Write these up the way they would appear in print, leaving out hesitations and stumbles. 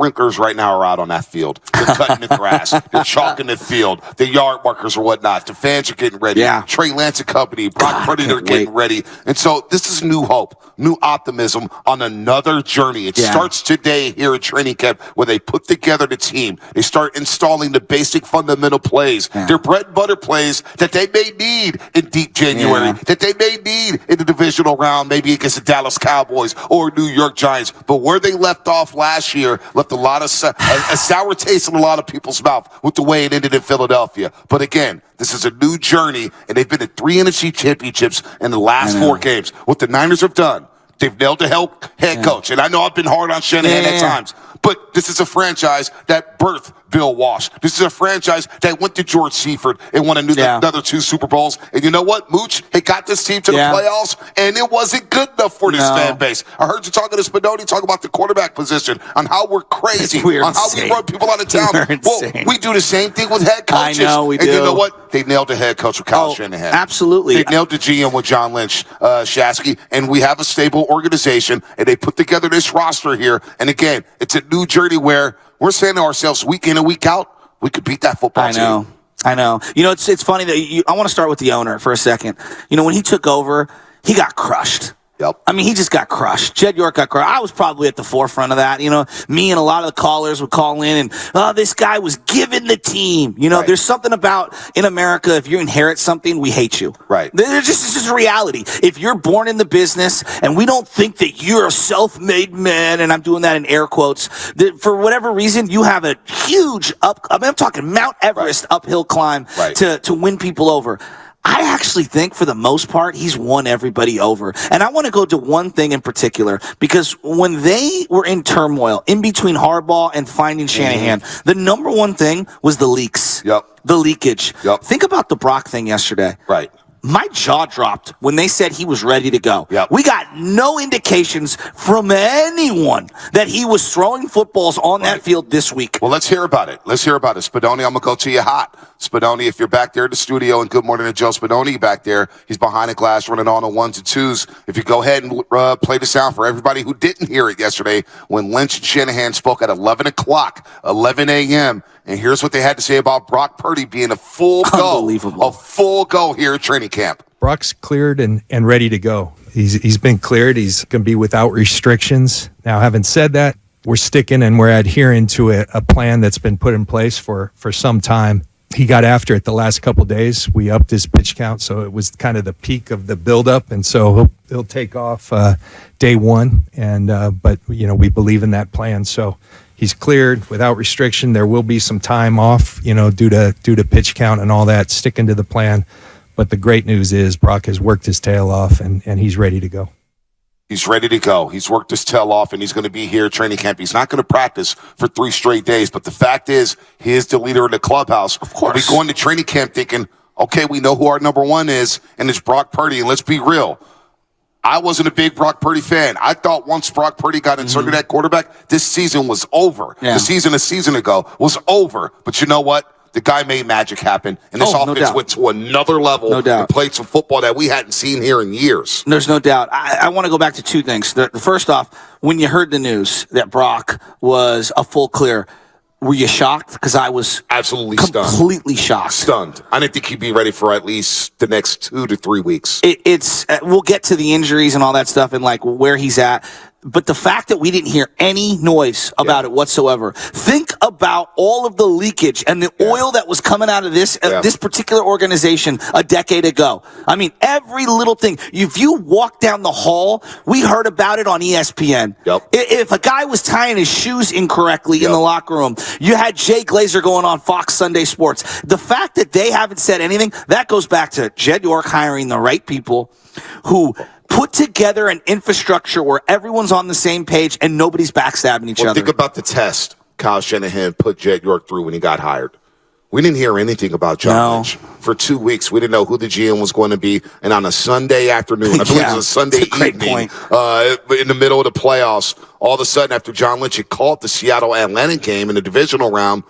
sprinklers right now are out on that field. They're cutting the grass. They're chalking the field. The yard markers or whatnot. The fans are getting ready. Yeah. Trey Lance and company, Brock Purdy, they're getting ready. And so this is new hope, new optimism on another journey. It starts today here at training camp where they put together the team. They start installing the basic fundamental plays, their bread and butter plays that they may need in deep January, that they may need in the divisional round, maybe against the Dallas Cowboys or New York Giants. But where they left off last year left a lot of a sour taste in a lot of people's mouth with the way it ended in Philadelphia. But again, this is a new journey, and they've been to 3 NFC championships in the last 4 games. What the Niners have done, they've nailed the head coach. And I know I've been hard on Shanahan at times, but this is a franchise that birthed Bill Walsh. This is a franchise that went to George Seifert and won another 2 Super Bowls. And you know what, Mooch? It got this team to the playoffs, and it wasn't good enough for this fan base. I heard you talking to Spadoni talk about the quarterback position, on how we're crazy, on how we run people out of town. Well, we do the same thing with head coaches. I know, we do. And you know what? They nailed the head coach with Kyle Shanahan. Absolutely. They nailed the GM with John Lynch, Shasky, and we have a stable organization, and they put together this roster here. And again, it's a new journey where we're saying to ourselves week in and week out, we could beat that football team. I know. You know, it's funny that I want to start with the owner for a second. You know, when he took over, he got crushed. Yep. I mean, he just got crushed. Jed York got crushed. I was probably at the forefront of that. You know, me and a lot of the callers would call in and, this guy was given the team. You know, there's something about in America, if you inherit something, we hate you. Right. It's just a reality. If you're born in the business and we don't think that you're a self-made man, and I'm doing that in air quotes, that for whatever reason, you have a huge I'm talking Mount Everest uphill climb to win people over. I actually think, for the most part, he's won everybody over. And I want to go to one thing in particular, because when they were in turmoil, in between Harbaugh and finding Shanahan, the number one thing was the leaks. The leakage. Think about the Brock thing yesterday. My jaw dropped when they said he was ready to go. We got no indications from anyone that he was throwing footballs on that field this week. Well, let's hear about it. Spadoni, I'm going to go to you hot. Spadoni, if you're back there at the studio, and good morning to Joe Spadoni back there. He's behind the glass running on the 1s and 2s. If you go ahead and play the sound for everybody who didn't hear it yesterday when Lynch and Shanahan spoke at 11 o'clock, 11 a.m., and here's what they had to say about Brock Purdy being a full go here at training camp. Brock's cleared and ready to go. He's been cleared. He's going to be without restrictions. Now, having said that, we're sticking and we're adhering to a plan that's been put in place for some time. He got after it the last couple of days. We upped his pitch count, so it was kind of the peak of the buildup, and so he'll take off day 1. But we believe in that plan, so he's cleared without restriction. There will be some time off, due to pitch count and all that, sticking to the plan. But the great news is Brock has worked his tail off, and he's ready to go. He's ready to go. He's worked his tail off, and he's going to be here at training camp. He's not going to practice for 3 straight days, but the fact is, he is the leader in the clubhouse. Of course. We go into training camp thinking, okay, we know who our number 1 is, and it's Brock Purdy, and let's be real. I wasn't a big Brock Purdy fan. I thought once Brock Purdy got inserted at quarterback, this season was over. The season a season ago was over. But you know what? The guy made magic happen, and this offense went to another level and played some football that we hadn't seen here in years. There's no doubt. I want to go back to 2 things. The first off, when you heard the news that Brock was a full clear, were you shocked? Because I was absolutely completely shocked. Stunned. I didn't think he'd be ready for at least the next 2 to 3 weeks. It's we'll get to the injuries and all that stuff and like where he's at. But the fact that we didn't hear any noise about it whatsoever. Think about all of the leakage and the oil that was coming out of this particular organization a decade ago. I mean, every little thing. If you walk down the hall, we heard about it on ESPN. If a guy was tying his shoes incorrectly in the locker room, you had Jay Glazer going on Fox Sunday Sports. The fact that they haven't said anything, that goes back to Jed York hiring the right people who put together an infrastructure where everyone's on the same page and nobody's backstabbing each other. Think about the test Kyle Shanahan put Jed York through when he got hired. We didn't hear anything about John Lynch. For 2 weeks, we didn't know who the GM was going to be. And on a Sunday afternoon, I believe it was a Sunday evening, in the middle of the playoffs, all of a sudden after John Lynch had called the Seattle-Atlanta game in the divisional round,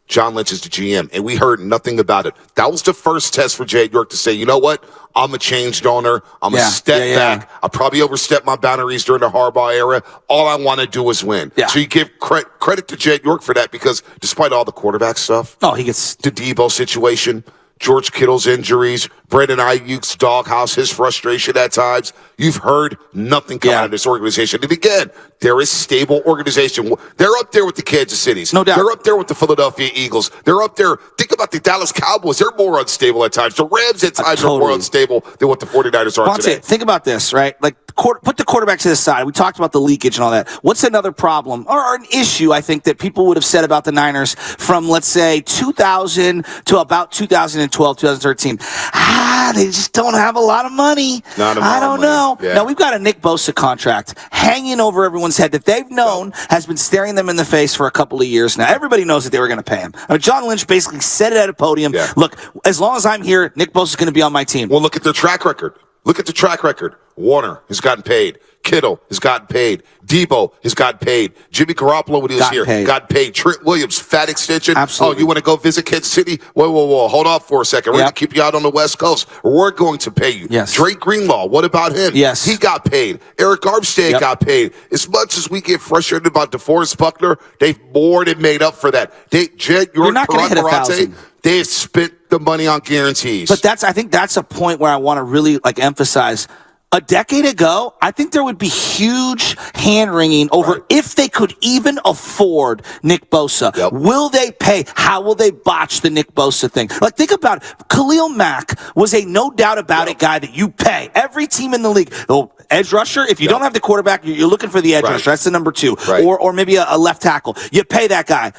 John Lynch is the GM, and we heard nothing about it. That was the first test for Jed York to say, you know what? I'm a changed owner. I'm a step back. I probably overstepped my boundaries during the Harbaugh era. All I want to do is win. Yeah. So you give credit to Jed York for that, because despite all the quarterback stuff, he gets the Debo situation, George Kittle's injuries, Brandon Ayuk's doghouse, his frustration at times, you've heard nothing come out of this organization. And again, they're a stable organization. They're up there with the Kansas Cities. No doubt. They're up there with the Philadelphia Eagles. They're up there. Think about the Dallas Cowboys. They're more unstable at times. The Rams at times are more unstable than what the 49ers are today. Think about this, right? Like, put the quarterback to the side. We talked about the leakage and all that. What's another problem or an issue, I think, that people would have said about the Niners from, let's say, 2000 to about 2012, 2013? They just don't have a lot of money. I don't know. Yeah. Now, we've got a Nick Bosa contract hanging over everyone's head that they've known has been staring them in the face for a couple of years now. Everybody knows that they were going to pay him. I mean, John Lynch basically said it at a podium. Yeah. Look, as long as I'm here, Nick Bosa's going to be on my team. Well, look at their track record. Look at the track record. Warner has gotten paid. Kittle has gotten paid. Debo has gotten paid. Jimmy Garoppolo, when he was here, got paid. Trent Williams, fat extension. Absolutely. Oh, you want to go visit Kansas City? Whoa. Hold off for a second. We're going to keep you out on the West Coast. We're going to pay you. Yes. Drake Greenlaw, what about him? Yes. He got paid. Eric Armstead got paid. As much as we get frustrated about DeForest Buckner, they've more than made up for that. Jed York, they've spent the money on guarantees. But I think that's a point where I want to really emphasize. A decade ago, I think there would be huge hand-wringing over if they could even afford Nick Bosa. Yep. Will they pay? How will they botch the Nick Bosa thing? Think about it. Khalil Mack was a no-doubt-about-it guy that you pay. Every team in the league. Oh, edge rusher, if you don't have the quarterback, you're looking for the edge rusher. That's the number 2. Or maybe a left tackle. You pay that guy.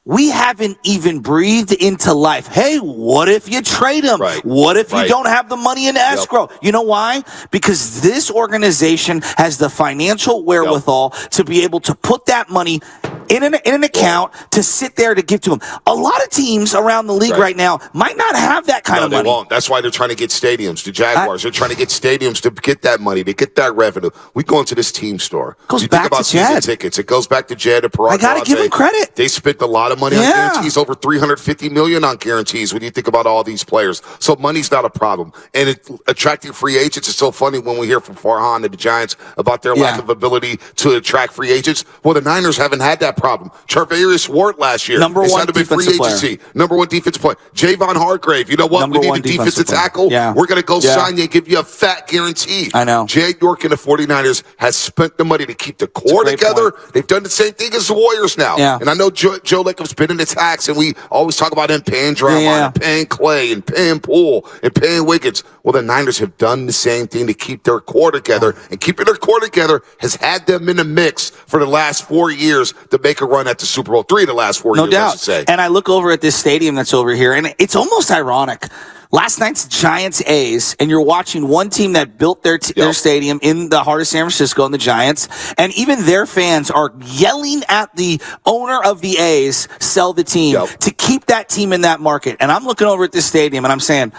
We haven't even breathed into life. Hey, what if you trade him? What if you don't have the money in escrow? You know why? Because this organization has the financial wherewithal to be able to put that money in an account to sit there to give to him. A lot of teams around the league right now might not have that kind of money. They won't. That's why they're trying to get stadiums. The Jaguars, they're trying to get stadiums to get that money, to get that revenue. We go into this team store. Goes you back think about to Jed. season tickets. It goes back to Jed and Parag. I got to give him credit. They spent a lot of money on guarantees, over $350 million on guarantees when you think about all these players. So money's not a problem. And attracting free agents is so funny when we hear from Farhan and the Giants about their lack of ability to attract free agents. Well, the Niners haven't had that problem. Charvarius Ward last year. Number one defensive player. Number one defensive player. Javon Hargrave. You know what? We need a defensive tackle. Yeah. We're going to go sign you and give you a fat guarantee. I know. Jed York and the 49ers has spent the money to keep the core together. They've done the same thing as the Warriors now. Yeah. And I know Joe Lacob's been in attacks, and we always talk about him paying Draymond and paying Clay and paying Poole and paying Wiggins. Well, the Niners have done the same thing to keep their core together, and keeping their core together has had them in the mix for the last 4 years to make a run at the Super Bowl. 3 of the last 4 years, no doubt. I should say. And I look over at this stadium that's over here, and it's almost ironic. Last night's Giants-A's, and you're watching one team that built their stadium in the heart of San Francisco, and the Giants, and even their fans are yelling at the owner of the A's, sell the team, to keep that team in that market. And I'm looking over at this stadium, and I'm saying,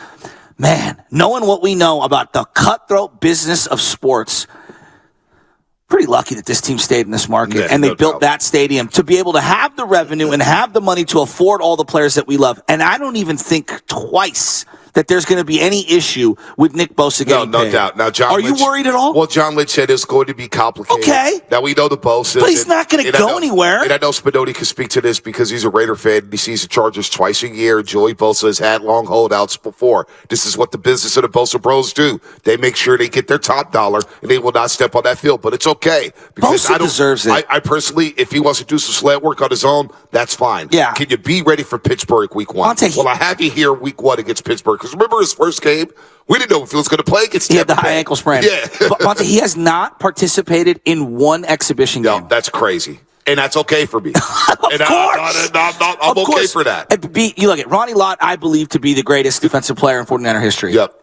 man, knowing what we know about the cutthroat business of sports, pretty lucky that this team stayed in this market, and they built that stadium to be able to have the revenue and have the money to afford all the players that we love. And I don't even think twice that there's going to be any issue with Nick Bosa getting paid. No doubt. Now, John Are Lynch, you worried at all? Well, John Lynch said it's going to be complicated. Okay. Now, we know the Bosa. But he's not going to go anywhere. And I know Spinoni can speak to this because he's a Raider fan and he sees the Chargers twice a year. Joey Bosa has had long holdouts before. This is what the business of the Bosa Bros do. They make sure they get their top dollar and they will not step on that field. But it's okay. Because Bosa deserves it. I personally, if he wants to do some sled work on his own, that's fine. Yeah. Can you be ready for Pittsburgh week 1? Well, I have you here week 1 against Pittsburgh. Because remember his first game? We didn't know if he was going to play against He had the high ankle sprain. Yeah. But Bonta, he has not participated in one exhibition game. No, that's crazy. And that's okay for me. Of course. I'm okay for that. You look at Ronnie Lott, I believe to be the greatest defensive player in 49er history. Yep.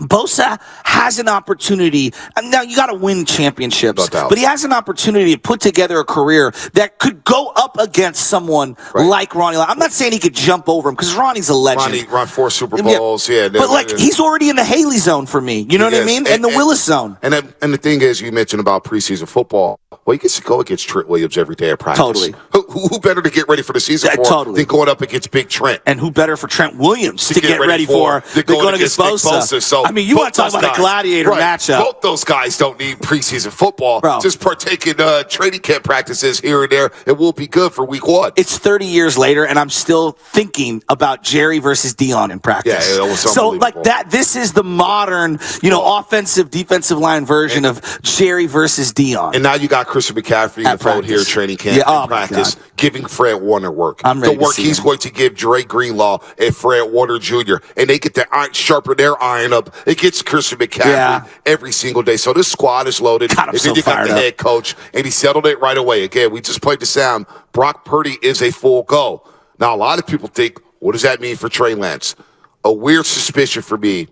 Bosa has an opportunity. Now, you got to win championships, No doubt. but he has an opportunity to put together a career that could go up against someone like Ronnie Lott. I'm not saying he could jump over him because Ronnie's a legend. Ronnie run 4 Super Bowls, But, he's already in the Haley zone for me. You know what I mean? And the Willis zone. And the thing is, you mentioned about preseason football. Well, he gets to go against Trent Williams every day at practice. Totally. Who better to get ready for the season for than going up against Big Trent? And who better for Trent Williams to get ready for than going against Bosa? So I mean, you want to talk about a gladiator matchup. Both those guys don't need preseason football. Bro. Just partake in training camp practices here and there. It will be good for week 1. It's 30 years later, and I'm still thinking about Jerry versus Dion in practice. Yeah, it was so like that. This is the modern, offensive, defensive line version of Jerry versus Dion. And now you got Christian McCaffrey in the fold here, training camp in practice, giving Fred Warner work. I'm ready the work to see he's him. going to give Dre Greenlaw and Fred Warner Jr. And they get to sharpen their iron up against Christian McCaffrey every single day. So this squad is loaded. God, I'm and so then you got fired the up. head coach, and he settled it right away. Again, we just played the sound. Brock Purdy is a full go. Now, a lot of people think, what does that mean for Trey Lance? A weird suspicion for me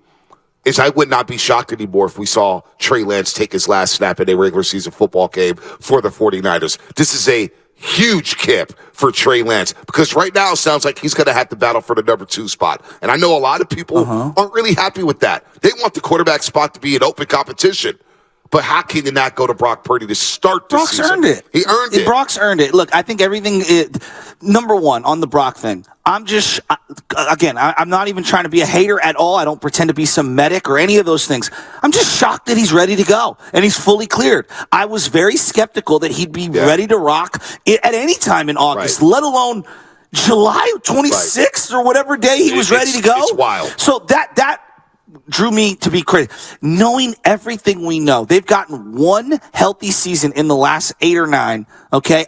is I would not be shocked anymore if we saw Trey Lance take his last snap in a regular season football game for the 49ers. This is a huge camp for Trey Lance because right now it sounds like he's going to have to battle for the number 2 spot. And I know a lot of people aren't really happy with that. They want the quarterback spot to be an open competition. But how can you not go to Brock Purdy to start the season? Brock's earned it. He earned it. Brock's earned it. Look, I think everything number one on the Brock thing. I'm not even trying to be a hater at all. I don't pretend to be some medic or any of those things. I'm just shocked that he's ready to go and he's fully cleared. I was very skeptical that he'd be ready to rock at any time in August, let alone July 26th or whatever day he was ready to go. It's wild. So that drew me to be crazy. Knowing everything we know, they've gotten one healthy season in the last 8 or 9,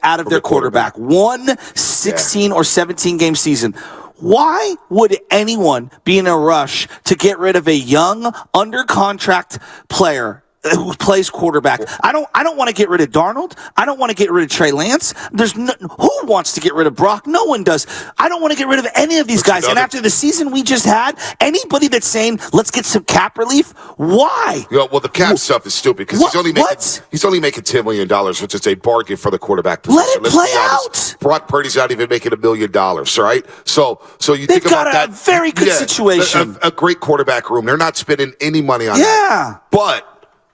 out of their quarterback. One 16 or 17 game season. Why would anyone be in a rush to get rid of a young, under contract player who plays quarterback? I don't want to get rid of Darnold. I don't want to get rid of Trey Lance. Who wants to get rid of Brock? No one does. I don't want to get rid of any of these guys. And after the season we just had, anybody that's saying let's get some cap relief, why? Well, the cap stuff is stupid because he's only making $10 million, which is a bargain for the quarterback position. Let it play out. Brock Purdy's not even making $1 million, right? So you think about that. They've got a very good situation. A great quarterback room. They're not spending any money on that.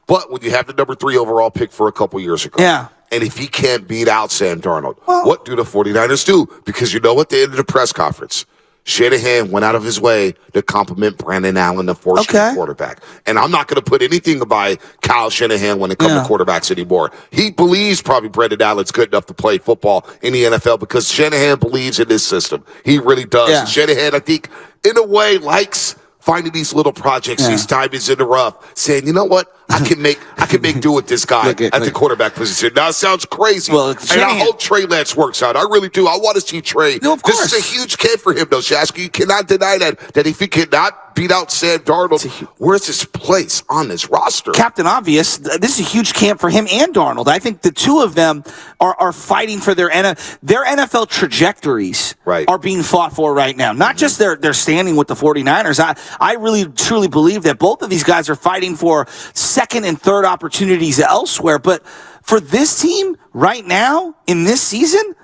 But when you have the number 3 overall pick for a couple years ago, and if he can't beat out Sam Darnold, what do the 49ers do? Because you know at the end of the press conference, Shanahan went out of his way to compliment Brandon Allen, the fourth-string quarterback. And I'm not going to put anything by Kyle Shanahan when it comes to quarterbacks anymore. He believes probably Brandon Allen's good enough to play football in the NFL because Shanahan believes in this system. He really does. And Shanahan, I think, in a way, likes finding these little projects, these diamonds in the rough, saying, you know what? I can make do with this guy at the quarterback position. Now, it sounds crazy. Well, and I hope Trey Lance works out. I really do. I want to see Trey. No, of course. This is a huge kid for him, though, Shasky. You cannot deny that if he cannot beat out Sam Darnold, where's his place on this roster? Captain Obvious, this is a huge camp for him and Darnold. I think the two of them are fighting for their NFL trajectories are being fought for right now. Not just their standing with the 49ers. I really, truly believe that both of these guys are fighting for second and third opportunities elsewhere. But for this team right now in this season,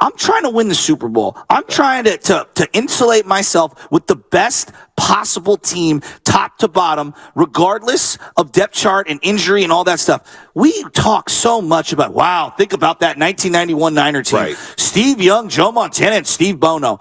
I'm trying to win the Super Bowl. I'm trying to insulate myself with the best possible team, top to bottom, regardless of depth chart and injury and all that stuff. We talk so much about, think about that 1991 Niner team. Right. Steve Young, Joe Montana, and Steve Bono.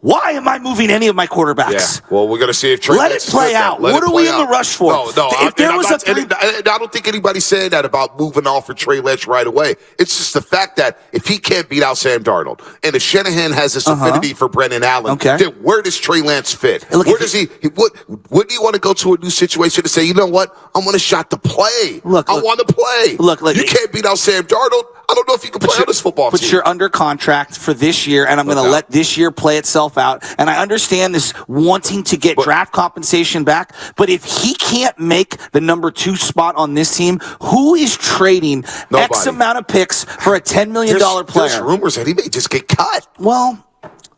Why am I moving any of my quarterbacks? Yeah. Well, we're going to see if Trey Let it play out. What are we in the rush for? No. If there was I don't think anybody's saying that about moving off for Trey Lance right away. It's just the fact that if he can't beat out Sam Darnold, and if Shanahan has this affinity for Brendan Allen, then where does Trey Lance fit? Where does he? Wouldn't he want to go to a new situation to say, you know what? I want a shot to play. I want to play. Look, you can't beat out Sam Darnold. I don't know if you can play on this football team. But you're under contract for this year, and I'm going to let this year play itself out. And I understand this wanting to get draft compensation back, but if he can't make the number 2 spot on this team, who is trading X amount of picks for a $10 million player? There's rumors that he may just get cut. Well,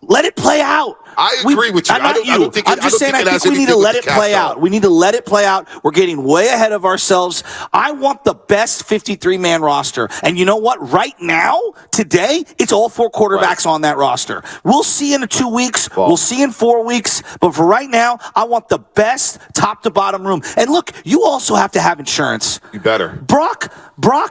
let it play out. I agree with you. I don't think I'm just saying I think we need to let it play out. We need to let it play out. We're getting way ahead of ourselves. I want the best 53-man roster. And you know what? Right now, today, it's all 4 quarterbacks on that roster. We'll see in 2 weeks. We'll see in 4 weeks. But for right now, I want the best top-to-bottom room. And look, you also have to have insurance. You better. Brock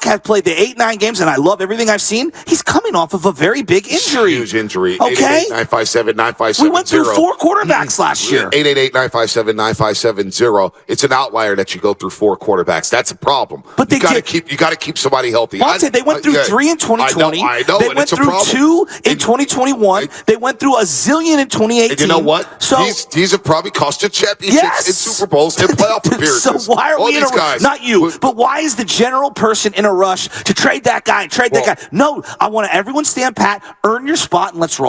has played the 8-9 games, and I love everything I've seen. He's coming off of a very big injury. Huge injury. Okay? 888-957-9570. We went through 4 quarterbacks last year. 888-957-9570. It's an outlier that you go through 4 quarterbacks. That's a problem. But you got to keep somebody healthy. Bonta, they went through 3 in 2020. I know, they went through 2 in 2021. They went through a zillion in 2018. And you know what? So these have probably cost you championships and Super Bowls and playoff appearances. So why are we in a rush? Not you, but why is the general person in a rush to trade that guy and trade that guy? No, I want everyone stand pat, earn your spot, and let's roll.